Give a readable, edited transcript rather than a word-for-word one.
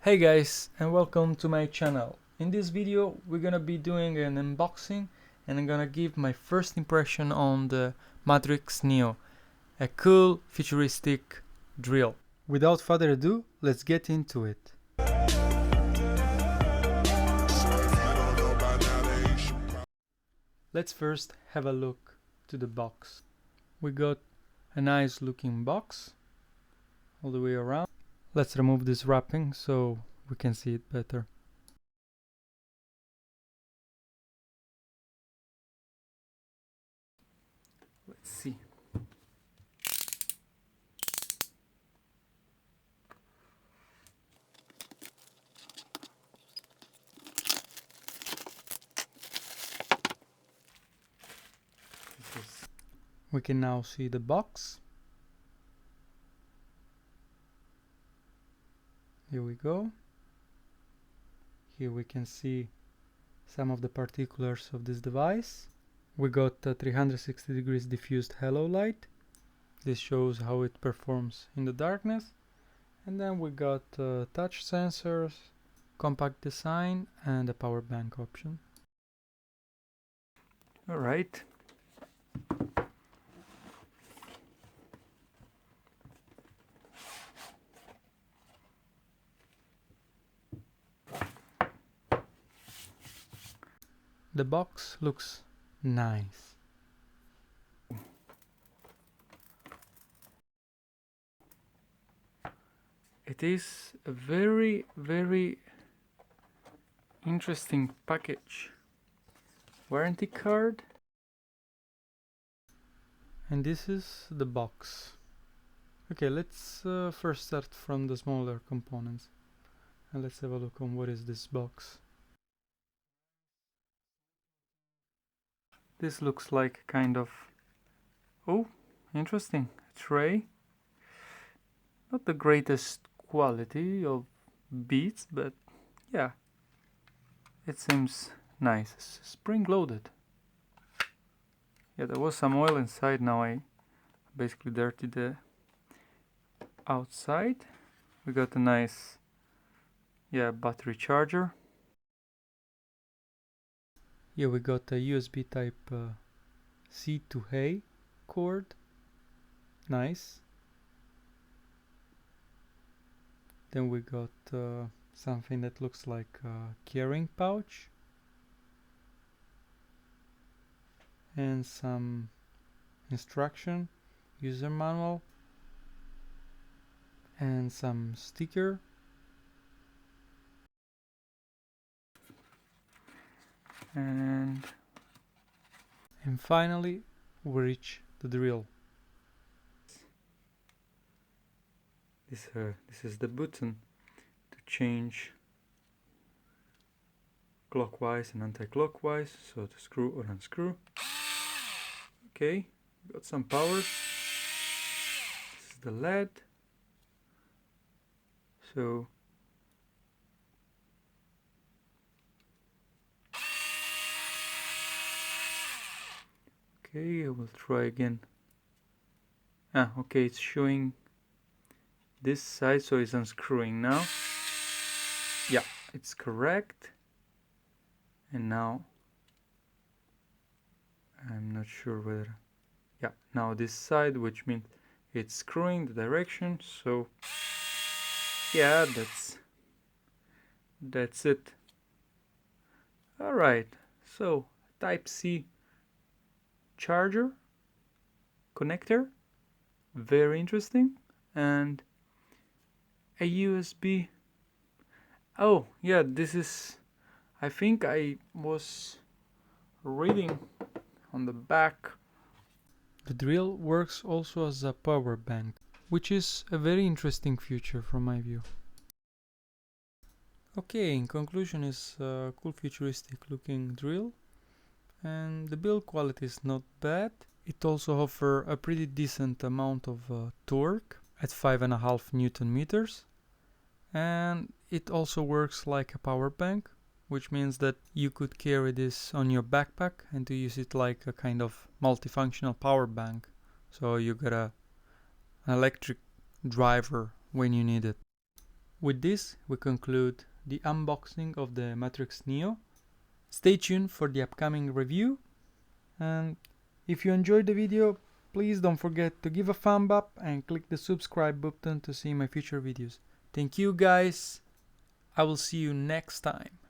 Hey guys, and welcome to my channel. In this video we're gonna be doing an unboxing and I'm gonna give my first impression on the Matrix Neo, a cool futuristic drill. Without further ado, let's get into it. Let's first have a look to the box. We got a nice looking box all the way around. Let's remove this wrapping so we can see it better. Let's see. We can now see the box. Here we go. Here we can see some of the particulars of this device. We got a 360 degrees diffused halo light. This shows how it performs in the darkness. And then we got touch sensors, compact design, and a power bank option. Alright. The box looks nice. It is a very interesting package. Warranty card. And this is the box. Okay, let's first start from the smaller components. And let's have a look on what is this box. This looks like kind of, oh, interesting, a tray. Not the greatest quality of beads, but yeah, it seems nice. It's spring loaded. Yeah, there was some oil inside. Now I basically dirtied the outside. We got a nice, yeah, battery charger. Here we got a USB type C to A cord. Nice. Then we got something that looks like a carrying pouch. And some instruction, user manual. And some sticker. And finally we reach the drill. This is the button to change clockwise and anti-clockwise, so to screw or unscrew. Okay, got some power. This is the LED. So okay, I will try again. Okay, it's showing this side, so it's unscrewing now. Yeah, it's correct. And now I'm not sure whether, yeah, now this side, which means it's screwing the direction. So yeah, that's it. All right, so type C charger connector, very interesting, and a USB. Oh yeah, this is, I think I was reading on the back. The drill works also as a power bank, which is a very interesting feature from my view. Okay, in conclusion, is a cool futuristic looking drill, and the build quality is not bad. It also offers a pretty decent amount of torque at 5.5 Newton meters, and it also works like a power bank, which means that you could carry this on your backpack and to use it like a kind of multifunctional power bank. So you got an electric driver when you need it. With this, we conclude the unboxing of the Matrix Neo. Stay tuned for the upcoming review, and if you enjoyed the video, please don't forget to give a thumb up and click the subscribe button to see my future videos. Thank you guys. I will see you next time.